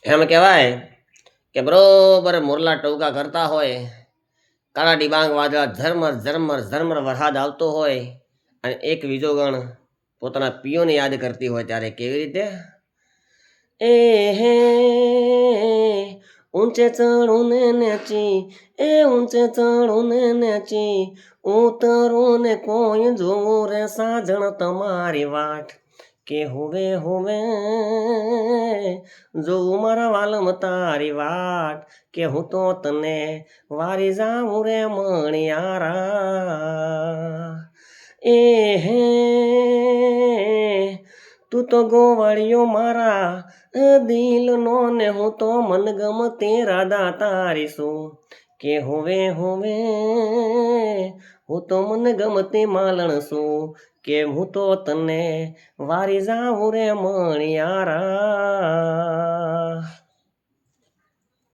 એમ કહેવાય કે બરોબર મોરલા ટવકા કરતા હોય, કાળા ડિબાંગ વાદળા ઝરમર ઝરમર ઝરમર વરસાદ આવતો હોય અને એક બીજો ગણ પોતાના પિયોને યાદ કરતી હોય ત્યારે કેવી રીતે એ હે ઊંચે ચડું ને નેચી ઊંચે ચડું ને નેચી ઉતરું ને કોઈ જોવું રે સાજણ તમારી વાટ કે હોવે હોવે જોઉં મારા વાલમ તારી વાટ કે હું તો તને વારી જાઉં રે મણિયારા એ હે તું તો ગોવાળિયો મારા દિલનો ને હું તો મનગમ તેરા દાતારી છું કે હોવે હોવે હું તો મનગમતી માલણ છું કે હું તો તને વારી જાઉં રે મણિયારા